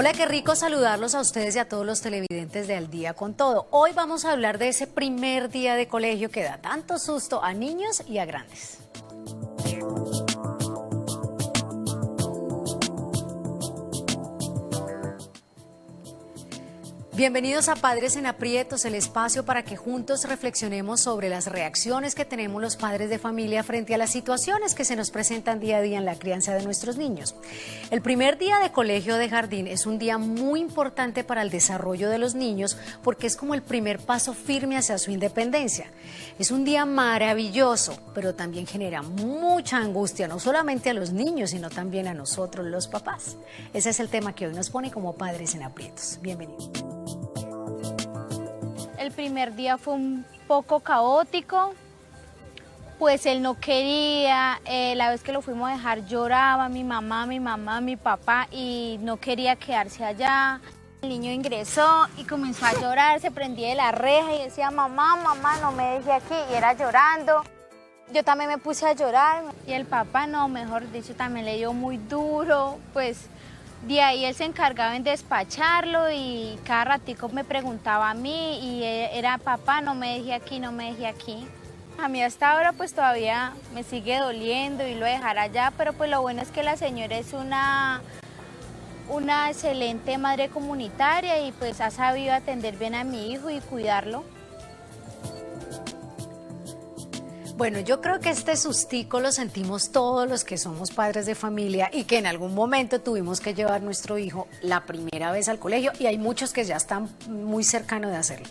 Hola, qué rico saludarlos a ustedes y a todos los televidentes de Al Día con Todo. Hoy vamos a hablar de ese primer día de colegio que da tanto susto a niños y a grandes. Bienvenidos a Padres en Aprietos, el espacio para que juntos reflexionemos sobre las reacciones que tenemos los padres de familia frente a las situaciones que se nos presentan día a día en la crianza de nuestros niños. El primer día de colegio de jardín es un día muy importante para el desarrollo de los niños porque es como el primer paso firme hacia su independencia. Es un día maravilloso, pero también genera mucha angustia, no solamente a los niños, sino también a nosotros, los papás. Ese es el tema que hoy nos pone como Padres en Aprietos. Bienvenidos. El primer día fue un poco caótico, pues él no quería, la vez que lo fuimos a dejar lloraba mi mamá, mi papá y no quería quedarse allá. El niño ingresó y comenzó a llorar, se prendía de la reja y decía mamá, no me deje aquí y era llorando. Yo también me puse a llorar y el papá no, mejor dicho, también le dio muy duro, pues. De ahí él se encargaba en despacharlo y cada ratico me preguntaba a mí y era papá, no me dejé aquí, no me dejé aquí. A mí hasta ahora pues todavía me sigue doliendo y lo dejará allá, pero pues lo bueno es que la señora es una excelente madre comunitaria y pues ha sabido atender bien a mi hijo y cuidarlo. Bueno, yo creo que este sustico lo sentimos todos los que somos padres de familia y que en algún momento tuvimos que llevar a nuestro hijo la primera vez al colegio y hay muchos que ya están muy cercanos de hacerlo.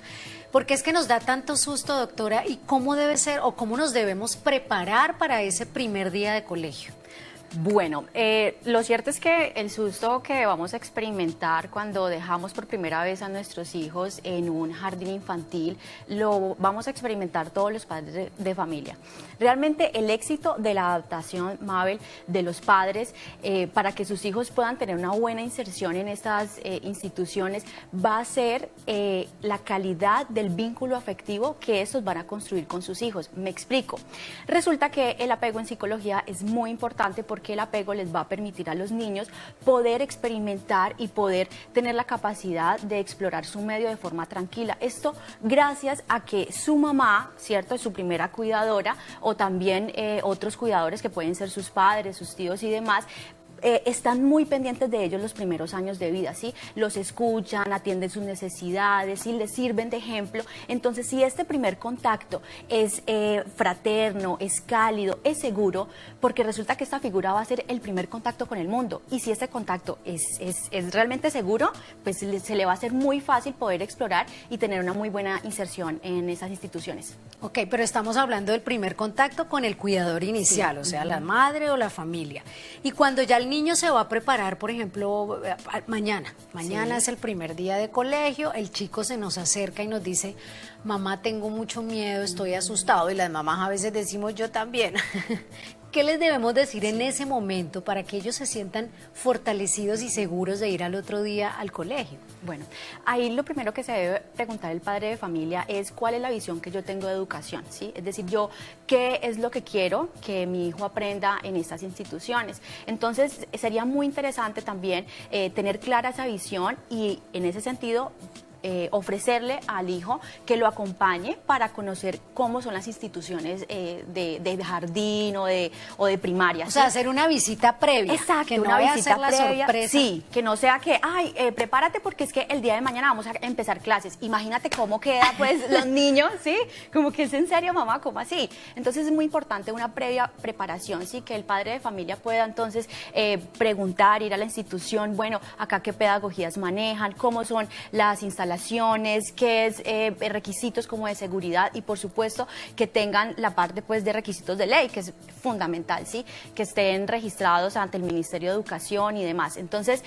Porque es que nos da tanto susto, doctora, y cómo debe ser o cómo nos debemos preparar para ese primer día de colegio. Bueno, lo cierto es que el susto que vamos a experimentar cuando dejamos por primera vez a nuestros hijos en un jardín infantil, lo vamos a experimentar todos los padres de familia. Realmente el éxito de la adaptación, Mabel, de los padres para que sus hijos puedan tener una buena inserción en estas instituciones va a ser la calidad del vínculo afectivo que estos van a construir con sus hijos. Me explico. Resulta que el apego en psicología es muy importante porque el apego les va a permitir a los niños poder experimentar y poder tener la capacidad de explorar su medio de forma tranquila. Esto gracias a que su mamá, ¿cierto?, es su primera cuidadora o también otros cuidadores que pueden ser sus padres, sus tíos y demás, están muy pendientes de ellos los primeros años de vida, ¿sí? Los escuchan, atienden sus necesidades y les sirven de ejemplo. Entonces, si este primer contacto es fraterno, es cálido, es seguro, porque resulta que esta figura va a ser el primer contacto con el mundo. Y si este contacto es realmente seguro, pues se le va a hacer muy fácil poder explorar y tener una muy buena inserción en esas instituciones. Ok, pero estamos hablando del primer contacto con el cuidador inicial, sí. O sea, la madre o la familia. Y cuando ya el niño se va a preparar, por ejemplo, mañana sí. Es el primer día de colegio, el chico se nos acerca y nos dice, mamá, tengo mucho miedo, estoy asustado, y las mamás a veces decimos, yo también. ¿Qué les debemos decir en ese momento para que ellos se sientan fortalecidos y seguros de ir al otro día al colegio? Bueno, ahí lo primero que se debe preguntar el padre de familia es cuál es la visión que yo tengo de educación, ¿sí? Es decir, yo, ¿qué es lo que quiero que mi hijo aprenda en estas instituciones? Entonces, sería muy interesante también tener clara esa visión y en ese sentido ofrecerle al hijo que lo acompañe para conocer cómo son las instituciones de jardín o de primaria. O sea, hacer una visita previa. Exacto, que no una visita previa. Sorpresa. Sí, que no sea que, ay, prepárate porque es que el día de mañana vamos a empezar clases. Imagínate cómo queda pues los niños, ¿sí? Como que es en serio, mamá, ¿cómo así? Entonces es muy importante una previa preparación, ¿sí? Que el padre de familia pueda entonces preguntar, ir a la institución, bueno, acá qué pedagogías manejan, cómo son las instalaciones, qué es requisitos como de seguridad y por supuesto que tengan la parte pues de requisitos de ley, que es fundamental, ¿sí? Que estén registrados ante el Ministerio de Educación y demás. Entonces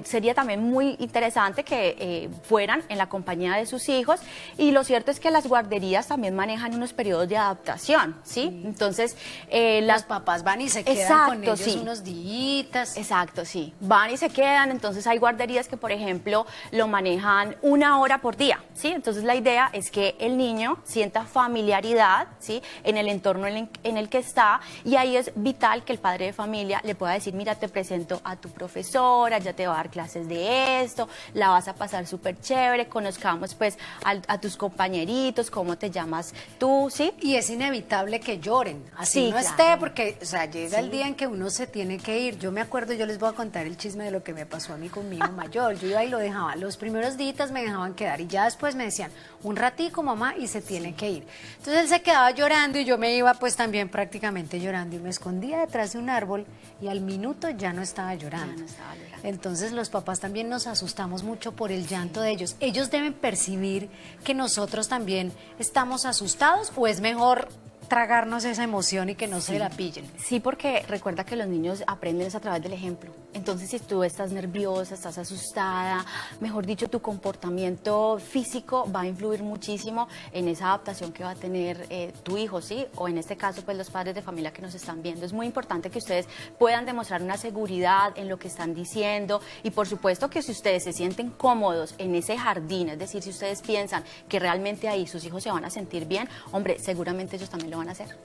sería también muy interesante que fueran en la compañía de sus hijos y lo cierto es que las guarderías también manejan unos periodos de adaptación, ¿sí? Entonces los papás van y se quedan exacto, con ellos sí. unos días. Exacto, sí. Van y se quedan, entonces hay guarderías que por ejemplo lo manejan 1 hora por día, ¿sí? Entonces la idea es que el niño sienta familiaridad, ¿sí? En el entorno en el que está, y ahí es vital que el padre de familia le pueda decir, mira, te presento a tu profesora, ya te va a dar clases de esto, la vas a pasar súper chévere, conozcamos pues a tus compañeritos, cómo te llamas tú, ¿sí? Y es inevitable que lloren, así Sí, no claro. esté, porque, o sea, llega el día en que uno se tiene que ir. Yo me acuerdo, yo les voy a contar el chisme de lo que me pasó a mí con mi hijo mayor. Yo iba y lo dejaba, los primeros días me dejaban quedar y ya después me decían, un ratico mamá y se tiene que ir. Entonces él se quedaba llorando y yo me iba pues también prácticamente llorando y me escondía detrás de un árbol y al minuto ya no estaba llorando. Ya no estaba llorando. Entonces los papás también nos asustamos mucho por el llanto de ellos. ¿Ellos deben percibir que nosotros también estamos asustados o es mejor tragarnos esa emoción y que no se la pillen? Sí, porque recuerda que los niños aprenden es a través del ejemplo. Entonces, si tú estás nerviosa, estás asustada, mejor dicho, tu comportamiento físico va a influir muchísimo en esa adaptación que va a tener tu hijo, ¿sí? O en este caso, pues los padres de familia que nos están viendo. Es muy importante que ustedes puedan demostrar una seguridad en lo que están diciendo y, por supuesto, que si ustedes se sienten cómodos en ese jardín, es decir, si ustedes piensan que realmente ahí sus hijos se van a sentir bien, hombre, seguramente ellos también lo van a hacer.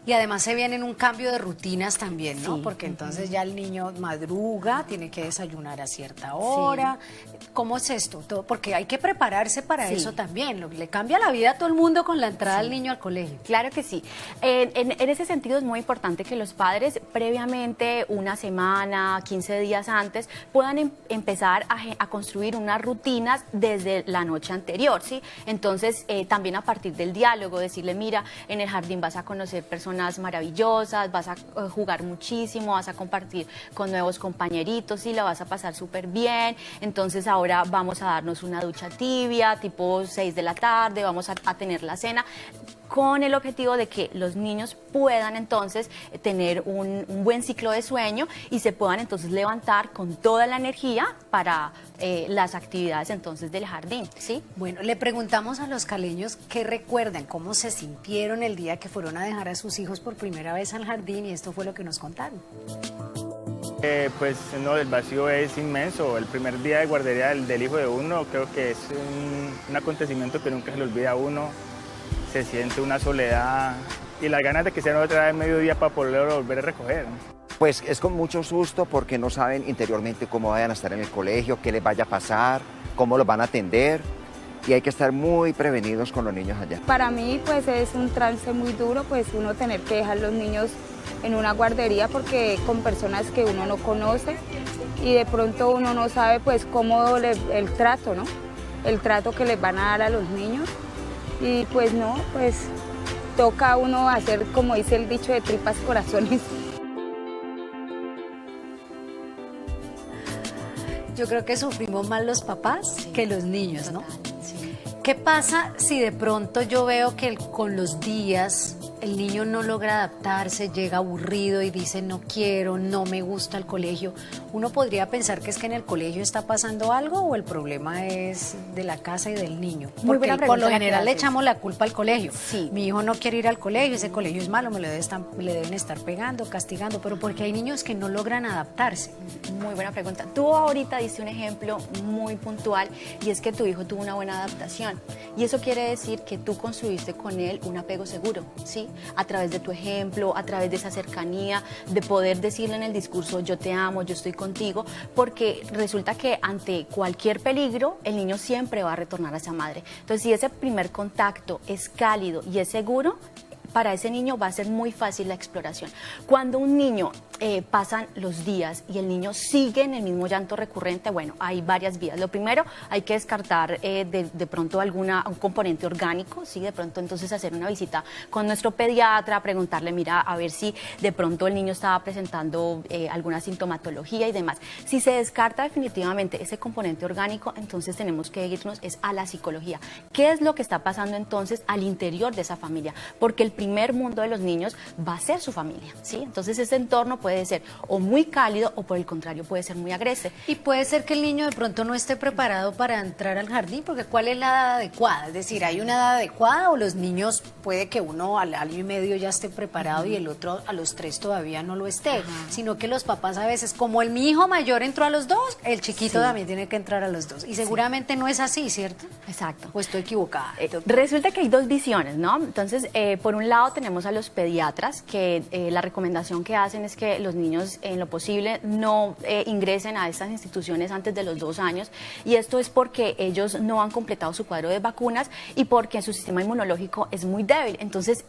Y además se viene en un cambio de rutinas también, ¿no? Sí. Porque entonces ya el niño madruga, tiene que desayunar a cierta hora. ¿Cómo es esto? Todo, porque hay que prepararse para Sí. eso también. Le cambia la vida a todo el mundo con la entrada del niño al colegio. Claro que sí. En ese sentido es muy importante que los padres previamente, 1 semana, 15 días antes, puedan empezar a construir unas rutinas desde la noche anterior, ¿sí? Entonces, también a partir del diálogo, decirle, mira, en el jardín vas a conocer personas maravillosas, vas a jugar muchísimo, vas a compartir con nuevos compañeritos y la vas a pasar súper bien. Entonces, ahora vamos a darnos una ducha tibia, tipo 6 de la tarde, vamos a tener la cena, con el objetivo de que los niños puedan entonces tener un buen ciclo de sueño y se puedan entonces levantar con toda la energía para las actividades entonces del jardín, ¿sí? Bueno, le preguntamos a los caleños qué recuerdan, cómo se sintieron el día que fueron a dejar a sus hijos por primera vez al jardín y esto fue lo que nos contaron. Pues no, el vacío es inmenso. El primer día de guardería del hijo de uno creo que es un acontecimiento que nunca se le olvida a uno. Se siente una soledad y las ganas de que sea otra vez mediodía para poderlo volver a recoger. Pues es con mucho susto porque no saben interiormente cómo vayan a estar en el colegio, qué les vaya a pasar, cómo los van a atender y hay que estar muy prevenidos con los niños allá. Para mí pues es un trance muy duro pues uno tener que dejar los niños en una guardería porque con personas que uno no conoce y de pronto uno no sabe pues cómo el trato, ¿no? El trato que les van a dar a los niños y pues no, pues toca a uno hacer como dice el dicho de tripas corazones. Yo creo que sufrimos más los papás que los niños, ¿no? Total, sí. ¿Qué pasa si de pronto yo veo que con los días el niño no logra adaptarse, llega aburrido y dice no quiero, no me gusta el colegio? Uno podría pensar que es que en el colegio está pasando algo o el problema es de la casa y del niño. Muy Porque buena por pregunta lo la que general le haces. echamos la culpa al colegio. Sí. Mi hijo no quiere ir al colegio, ese colegio es malo, le deben estar pegando, castigando, pero porque hay niños que no logran adaptarse. Muy buena pregunta. Tú ahorita diste un ejemplo muy puntual y es que tu hijo tuvo una buena adaptación y eso quiere decir que tú construiste con él un apego seguro, ¿sí? A través de tu ejemplo, a través de esa cercanía, de poder decirle en el discurso yo te amo, yo estoy contigo, porque resulta que ante cualquier peligro el niño siempre va a retornar a esa madre. Entonces si ese primer contacto es cálido y es seguro, para ese niño va a ser muy fácil la exploración. Cuando un niño pasan los días y el niño sigue en el mismo llanto recurrente, bueno, hay varias vías. Lo primero, hay que descartar de pronto un componente orgánico, ¿sí? De pronto entonces hacer una visita con nuestro pediatra, preguntarle, mira, a ver si de pronto el niño estaba presentando alguna sintomatología y demás. Si se descarta definitivamente ese componente orgánico, entonces tenemos que irnos a la psicología. ¿Qué es lo que está pasando entonces al interior de esa familia? Porque el primer mundo de los niños va a ser su familia, ¿sí? Entonces ese entorno puede ser o muy cálido o por el contrario puede ser muy agreste. Y puede ser que el niño de pronto no esté preparado para entrar al jardín, porque ¿cuál es la edad adecuada? Es decir, ¿hay una edad adecuada o los niños puede que uno al año y medio ya esté preparado y el otro a los 3 todavía no lo esté? Sino que los papás a veces, como mi hijo mayor entró a los 2, el chiquito también tiene que entrar a los 2. Y seguramente no es así, ¿cierto? Exacto. ¿O estoy equivocada? Resulta que hay dos visiones, ¿no? Entonces, por un lado tenemos a los pediatras que la recomendación que hacen es que los niños en lo posible no ingresen a estas instituciones antes de los 2 años, y esto es porque ellos no han completado su cuadro de vacunas y porque su sistema inmunológico es muy débil. Entonces,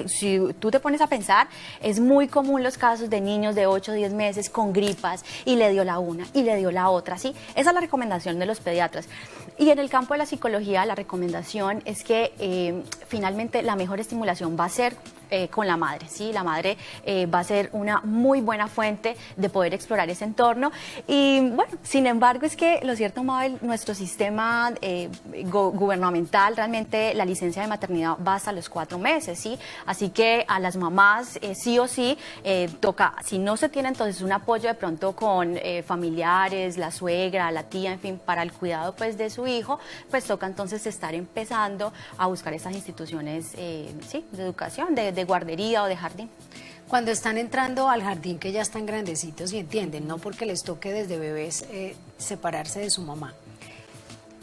si tú te pones a pensar, es muy común los casos de niños de 8 o 10 meses con gripas y le dio la una y le dio la otra, ¿sí? Esa es la recomendación de los pediatras. Y en el campo de la psicología, la recomendación es que finalmente la mejor estimulación va a ser con la madre, ¿sí? La madre va a ser una muy buena fuente de poder explorar ese entorno. Y bueno, sin embargo, es que lo cierto, Mabel, nuestro sistema gubernamental, realmente la licencia de maternidad va hasta los 4 meses, ¿sí? Así que a las mamás sí o sí toca, si no se tiene entonces un apoyo de pronto con familiares, la suegra, la tía, en fin, para el cuidado pues de su hijo, pues toca entonces estar empezando a buscar esas instituciones sí, de educación, de guardería o de jardín. Cuando están entrando al jardín, que ya están grandecitos y entienden, no porque les toque desde bebés separarse de su mamá.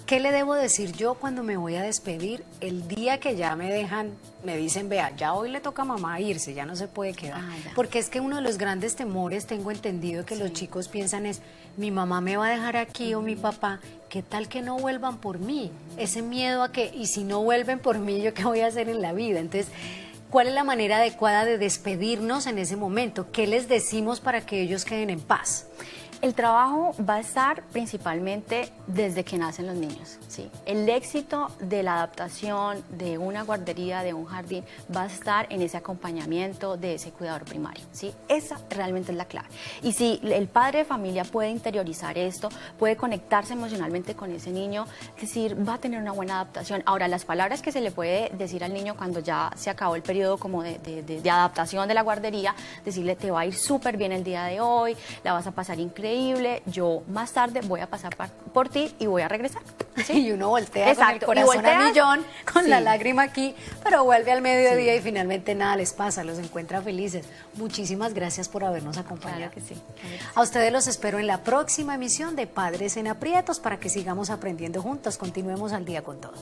¿Qué le debo decir yo cuando me voy a despedir? El día que ya me dejan, me dicen, vea, ya hoy le toca a mamá irse, ya no se puede quedar. Porque es que uno de los grandes temores, tengo entendido que los chicos piensan es, mi mamá me va a dejar aquí o mi papá, ¿qué tal que no vuelvan por mí? Ese miedo a que, y si no vuelven por mí, ¿yo qué voy a hacer en la vida? Entonces, ¿cuál es la manera adecuada de despedirnos en ese momento? ¿Qué les decimos para que ellos queden en paz? El trabajo va a estar principalmente desde que nacen los niños, ¿sí? El éxito de la adaptación de una guardería, de un jardín, va a estar en ese acompañamiento de ese cuidador primario, ¿sí? Esa realmente es la clave. Y si el padre de familia puede interiorizar esto, puede conectarse emocionalmente con ese niño, es decir, va a tener una buena adaptación. Ahora, las palabras que se le puede decir al niño cuando ya se acabó el periodo como de adaptación de la guardería, decirle, te va a ir súper bien el día de hoy, la vas a pasar increíble, yo más tarde voy a pasar por ti y voy a regresar, ¿sí? Y uno voltea con el corazón a millón, con la lágrima aquí, pero vuelve al mediodía y finalmente nada les pasa, los encuentra felices. Muchísimas gracias por habernos acompañado. Claro que sí. A ustedes los espero en la próxima emisión de Padres en Aprietos para que sigamos aprendiendo juntos. Continuemos al día con todo.